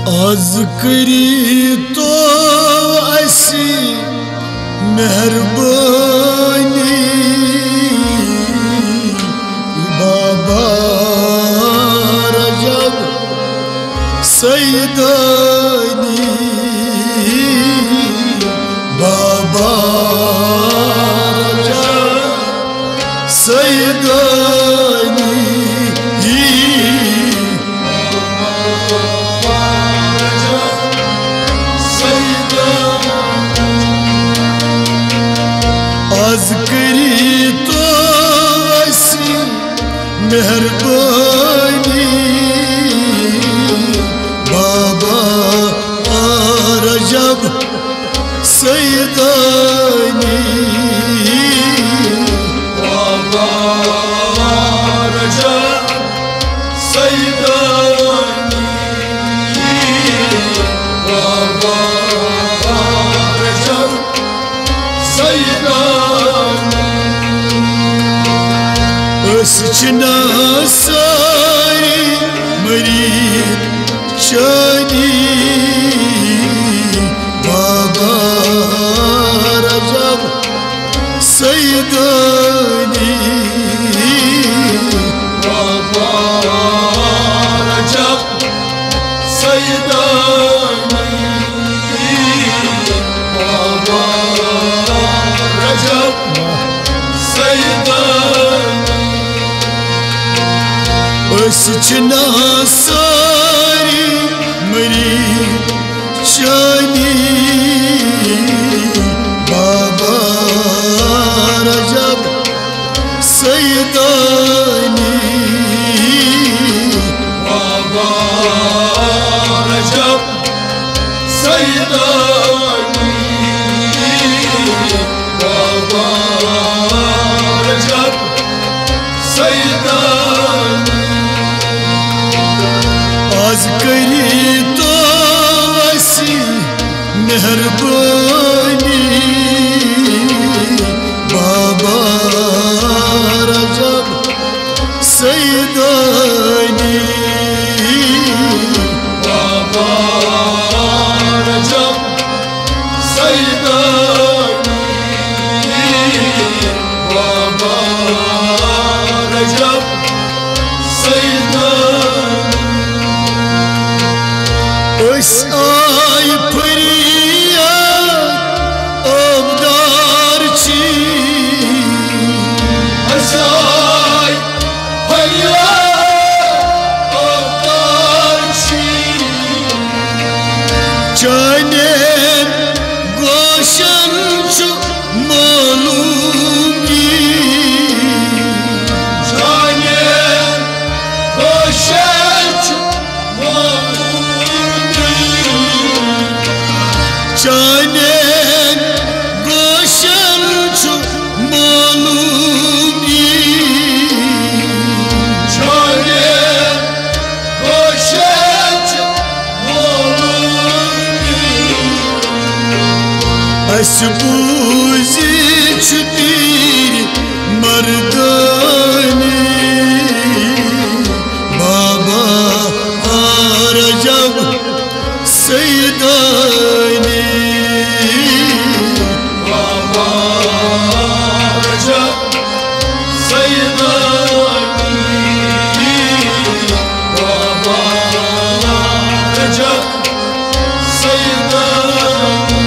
आज करी तो असी मेहरबानी बाबा रजब सैयदानी बाबा रजब सैयदानी आज करी तो असी मेहरबानी बाबा रजब सैयदानी बाबा रजब सैयदानी बाबा रजब सैयदानी असचना सारी मरीद चानी बाबा रजब सैयदानी बाबा रजब सैयदानी बाबा रजब सैयदानी असचना सारी मरीद चानी बाबा रजब सैयदानी बाबा रजब सैयदानी बाबा रजब सैयदानी आज करी तो असी मेहरबानी बाबा रजब सैयदानी बाबा रजब सैयदानी बाबा रजब सैयदानी उस आय फरियाद आबदार छी असआय फरियाद आबदार छी जाने गोशन छु मालूमी जाने गोशन छु मालूमी जाने गोशन छु मालूमी जाने गोशन छु मालूमी अस बूझी छु तेरी मर्दानी बाबा रजब सैयदानी बाबा रजब सैयदानी बाबा रजब सैयदानी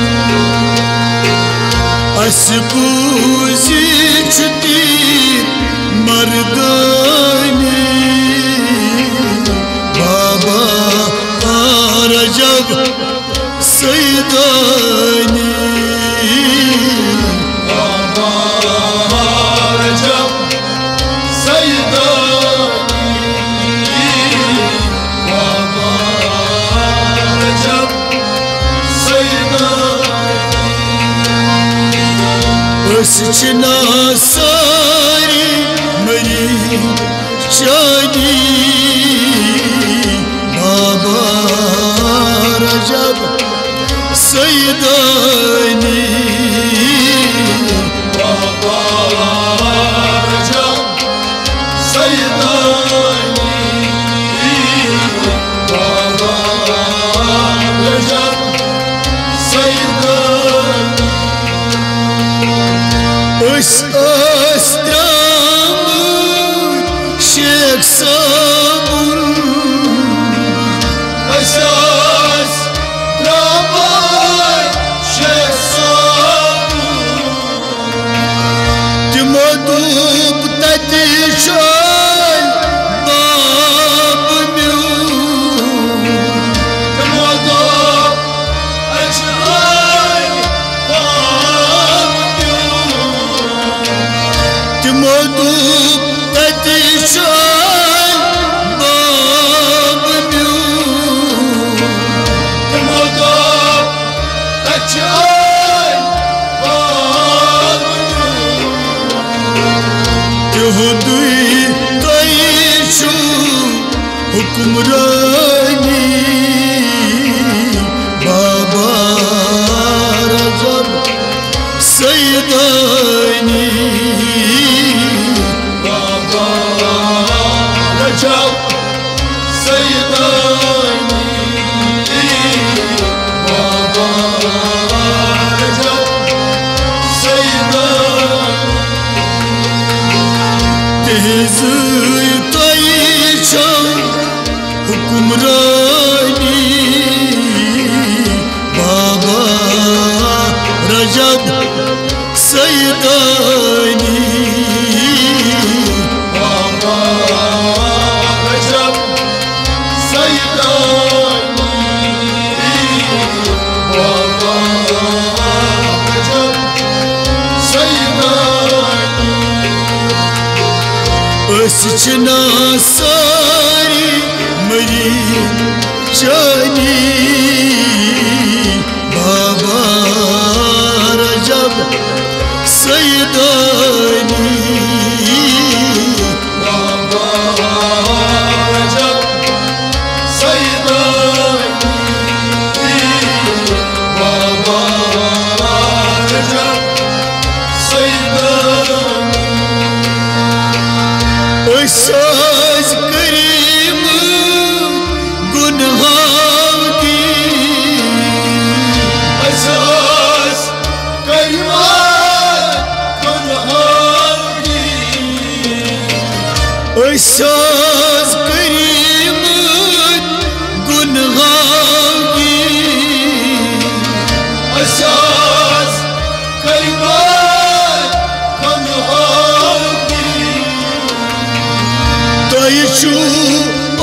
अस बूझी छु तेरी मर्दानी बाबा रजब सैयदानी बाबा रजब सैयदानी बाबा रजब सैयदानी असचना सारी मरीद चानी बाबा रजब सैयदानी बाबा रजब सैयदानी बाबा हुक्मरानी बाबा रजब सैयदानी बाबा रजब सैयदानी बाबा रजब सैयदानी तेज हुक्मरानी बाबा रजब सैयदानी बाबा रजब सैयदानी बाबा रजब सैयदानी असचना सारी मरी जानी बाबा रजब सैयदानी बाबा रजब सैयदानी बाबा रजब सैयदानी एहसास करीम गुनहां की एहसास करीम गुनहां की एहसास करीम गुनहां की एहसास करीम गुनहां की तयशु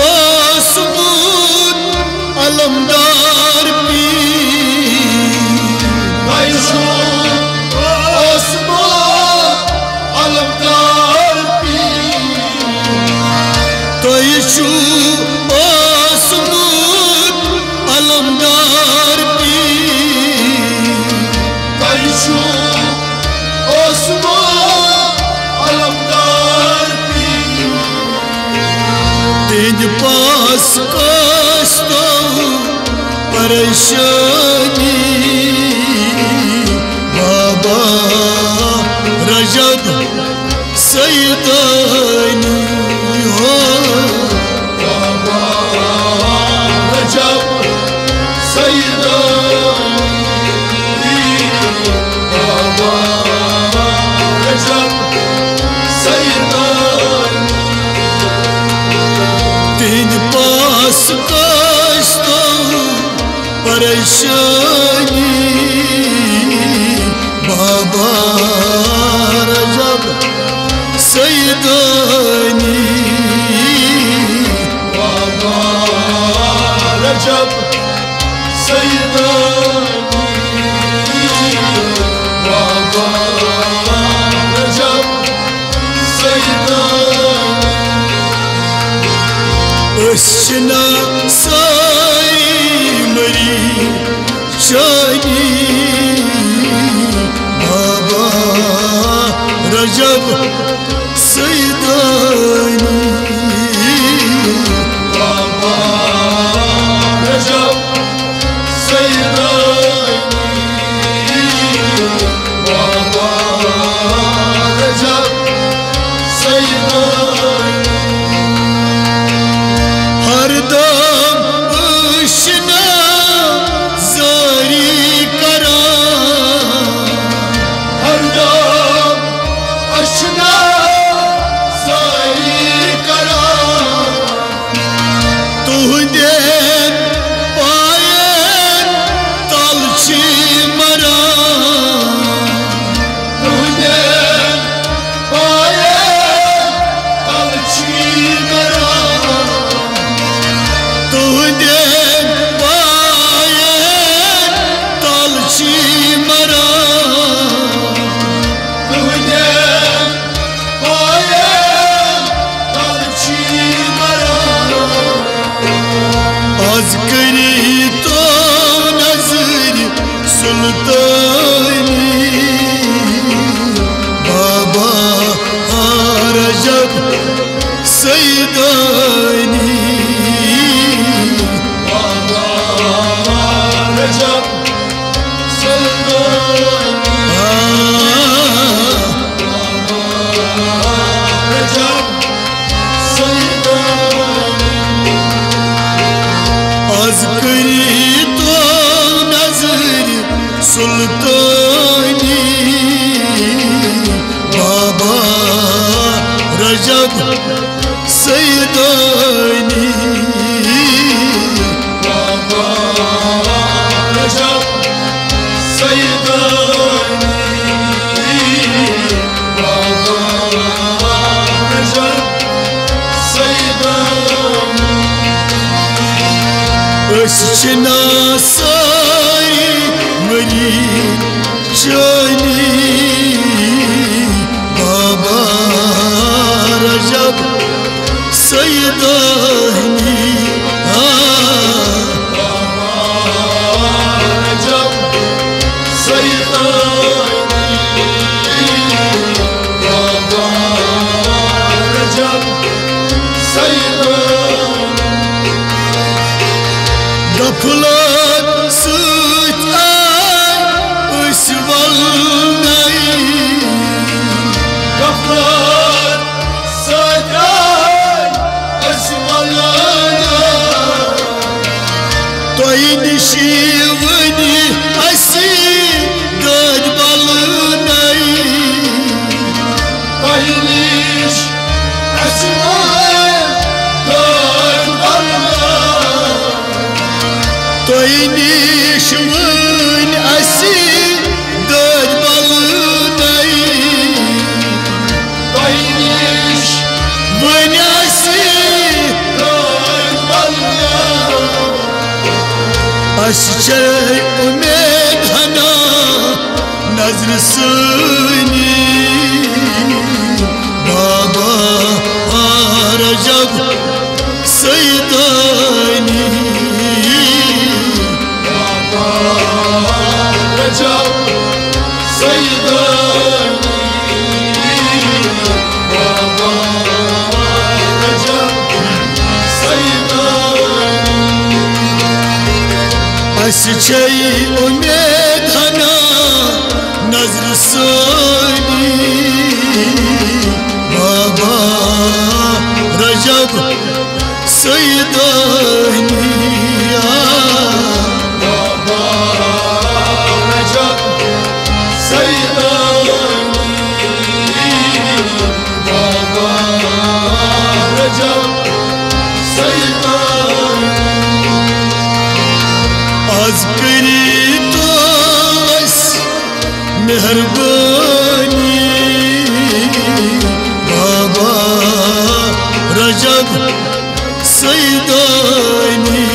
आसमून अलमदार पीर तयशु आसमान अलमदार पीर तयशु आसमून अलमदार पीर तयशु आसमान अलमदार पीर तेज पास कास्ता परेशानी बाबा रजब सैयदानी हो बाबा रजब सैयदानी बाबा रजब सैयदानी तेज पास कास्ता परेशानी बाबा रजब सैयदानी बाबा रजब सैयदानी बाबा रजब सैयदानी असचना सारी मरी जानी बाबा रजब सैयदानी बाबा रजब सैयदानी बाबा रजब सैयदानी हर Recep Az kari to nazar sultani Baba Recep Seydani Baba Recep Seydani Baba Recep Seydani Özçina sari meri cani Baba Recep Seydani Baba Recep Seydani Baba Recep Seydani Kapılar süt ay ısvalnay Kaplar saray esmalana Toyni şivni asi dad balnay Ayniş esmal darbarla Toyni şivni asi dad balnay Ayniş Vni asi darbarla Aşçay umed hana nazr suni Baba Recep Seydani Baba Recep Seydani Baba Recep Seydani Aşçay umed hana nazr suni Baba Recep Seydani Baba Recep Seydani Baba Recep Seydani Az kari to as meherbani Baba Recep Seydani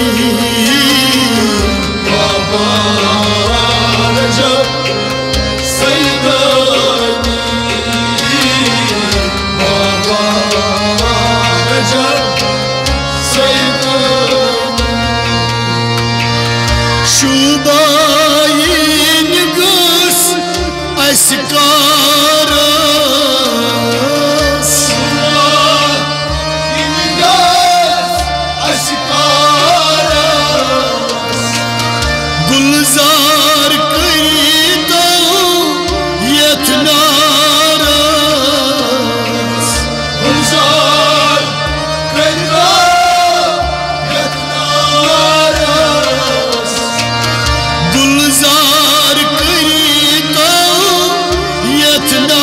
Baba Recep Seydani Baba Recep Seydani Şubayin gız askaras İmgaz aşkaras Gulzar kari to yetnaras Gülzar kayra yetnaras Gulzar kari to yetnaras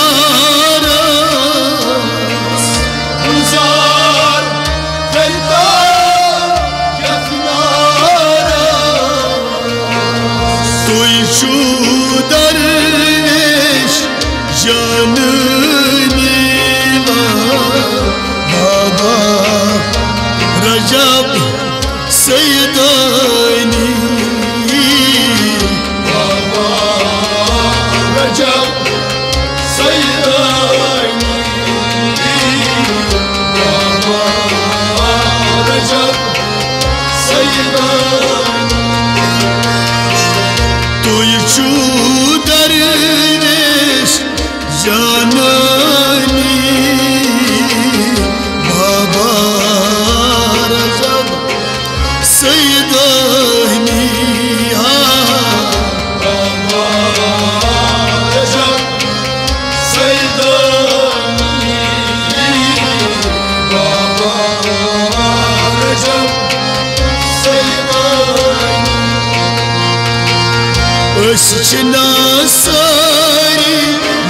Ösçina sari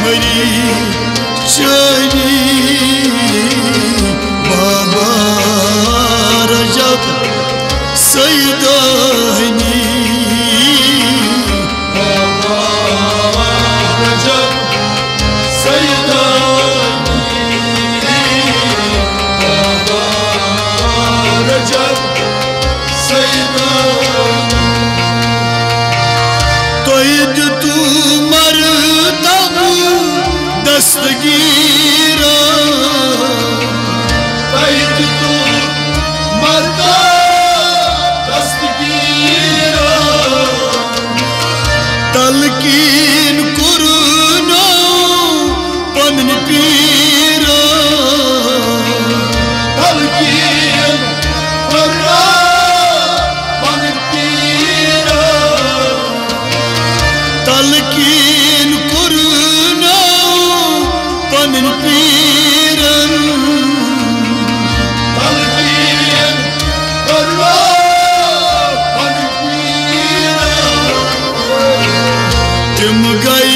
mari çani Baba Recep Seydani Baba Recep Seydani Baba Recep Seydani Toyd tu mardab dastgira Toyd tu marda dastgira Talkin kurno panin pira Talkin kurno panin pira Talkin kurno panin piran Talkin kurno panin pira Tim gay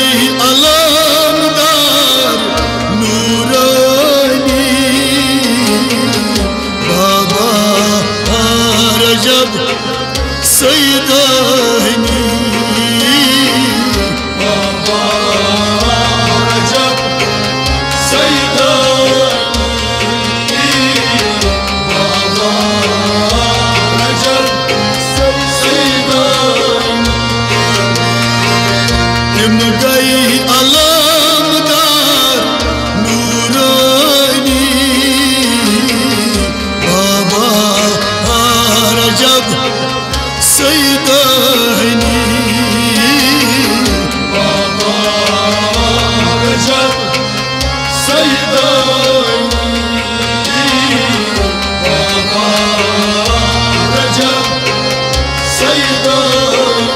alamdar nurani Baba Recep Seydani Baba Recep Seydani Baba Recep Seydani Tim gay alamdar nurani Baba Recep Seydani Baba Recep Seydani Baba Recep Seydani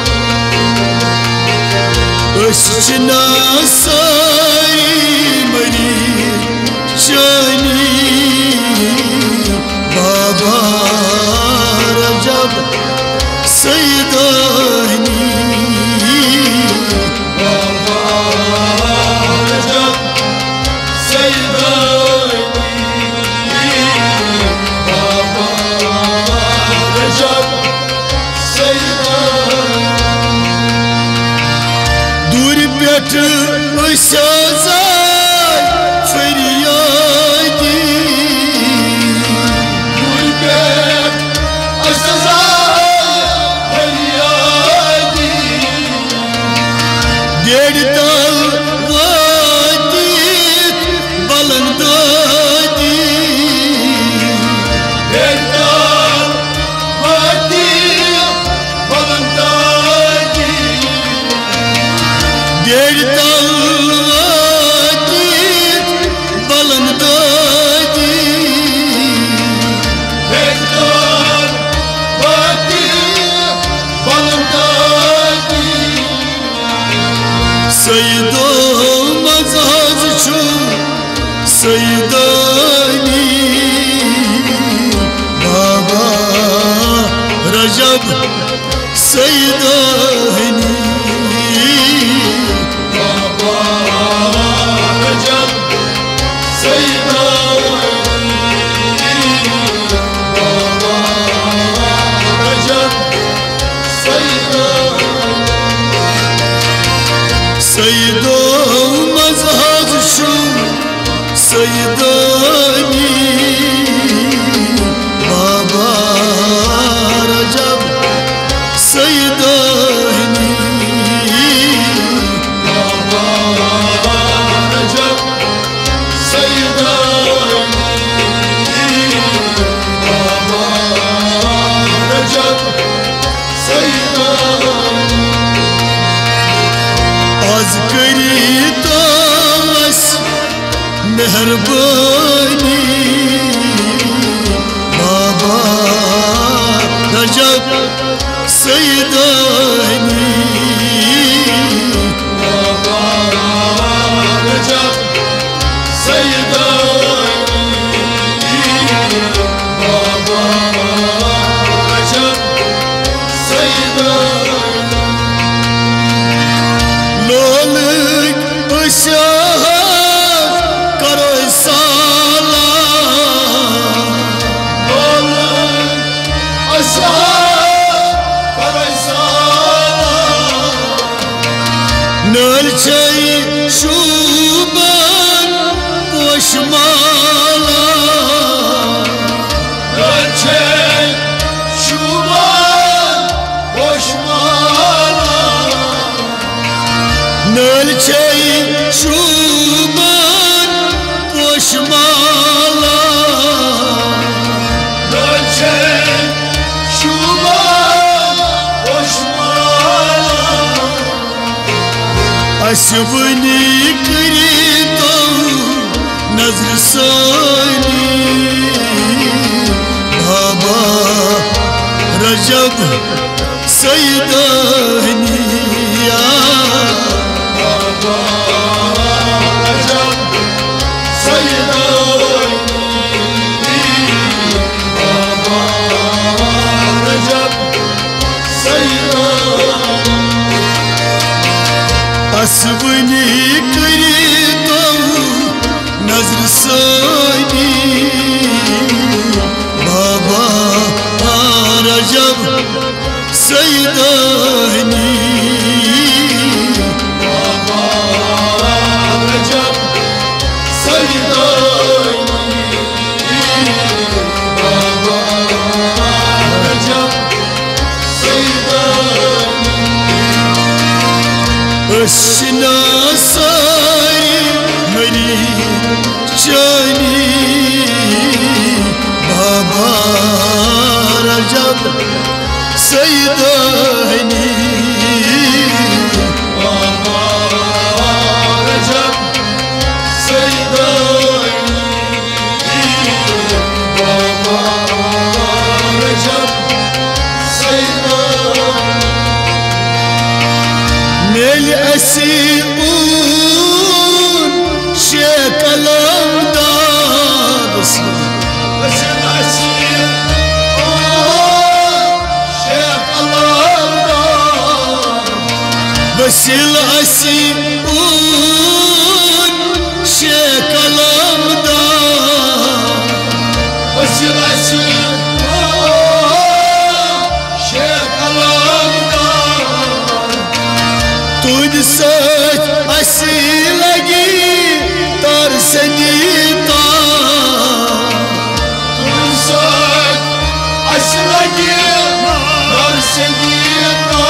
Ösçina sari mari çani Baba Recep Seydani Baba Recep Seydani Baba Recep Seydani Dur pet ısazay feryadi Gurbet aşaza feryadi Derdal vadit balandadi Derdar vadi balındadi Derdal vadit balandadi Derdar vadi balındadi Seydo mazhaz çu Seydani Baba Recep Seydani Baba Recep Seydani Baba Recep Seydani Seydo mazhaz çu Seydani Baba Recep Seydani Baba Recep Seydani Baba Recep Seydani Az karitas meherbani Baba Recep Seydani Baba Recep Seydani Baba Recep Seydani नलचै शुभन पोषमाला नलचै शुभन पोषमाला नलचै शुभन पोषमाला नलचै शुभन पोषमाला अशवनी करी तो नजर सानी बाबा रजब सैदानिया बाबा रजब सैदानी बाबा रजब सैदानी असवनी करी तो नजर सानी बाबा रजब सैदानी बाबा रजब सैदानी बाबा रजब सैदानी अशना सारी मरी जानी बाबा रजब सैदानी बाबा रजब सैदानी बाबा रजब सैदानी मेल असीऊन शेकलम दास वसिल असीर शेख अल्लाह वसिल असीऊन शेकलम दास वसिल असीर शेख अल्लाह तुझ सच असी लगी तर संगीता तुझसत असलगी नरसिंगीता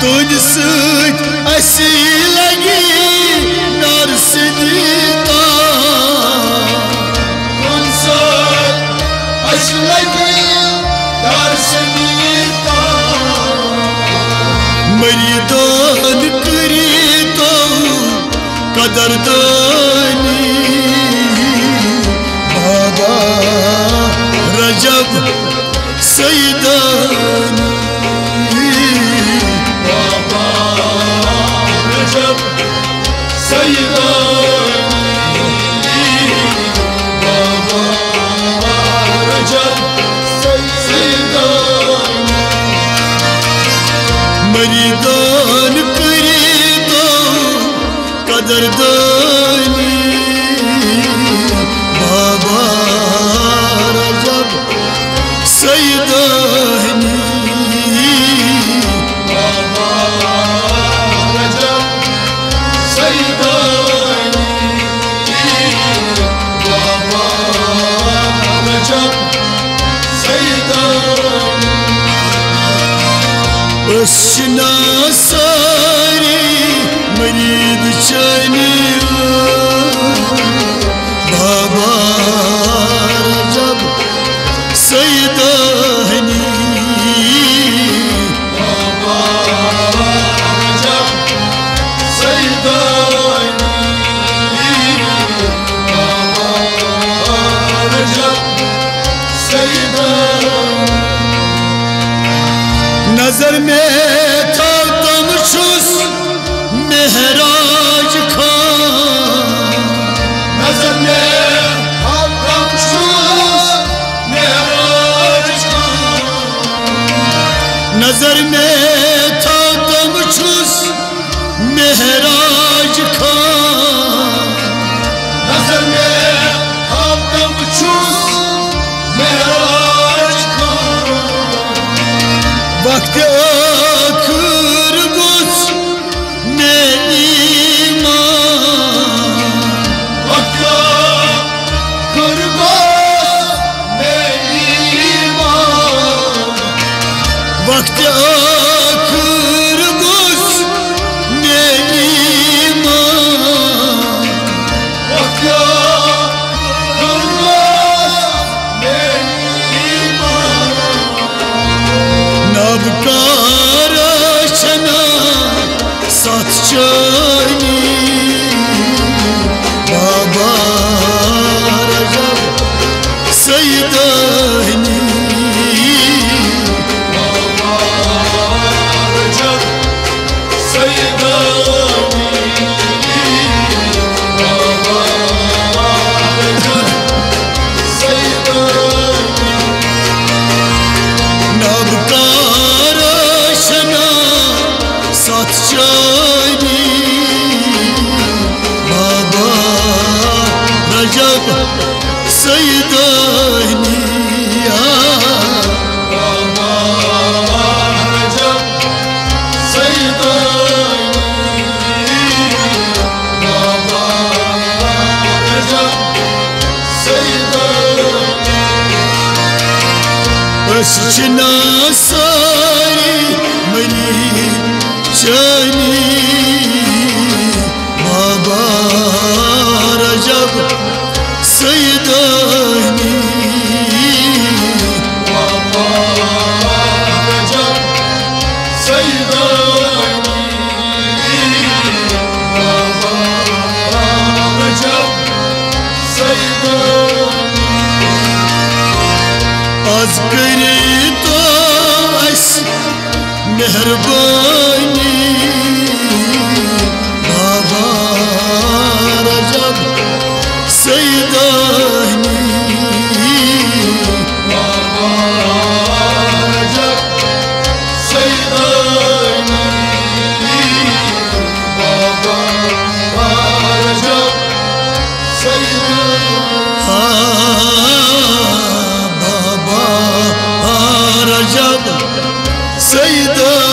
तुझ सच असी लगी तर संगीता तुझसत असलगी नरसिंगीता मरीदान करी तो कदरदानी बाबा रजब सैदानी बाबा रजब सैदानी बाबा रजब सैदानी मरीदान करी तो कदरदानी बाबा रजब सैदानी बाबा रजब सैदानी बाबा रजब सैदानी अशना सारी मरीद चनी बाबा रजब सैदानी बाबा रजब सैदानी बाबा रजब सैदानी नजर में था तुम छुस मेहराज खान नजर में हम शुस मेहराज खान नजर में था तुम छुस मेहराज खान नजर में हम शुस मेहराज खान वक्त आखिर गुस vakti akır göz ne iman, vakti akır göz ne iman, nabkara çena satçani baba Recep Seydani Baba Recep Seydani, Baba Recep Seydani, nabkara şena satçani baba Recep Seydani Baba Recep Seydani, Baba Recep Seydani, Özçina sari meni çani baba Recep Seydani Baba Recep Seydani, Baba Recep Seydani, az garita as mehribani baba Recep Seydani Baba Recep Seydani, Baba Recep Seydani, baba Recep Seydani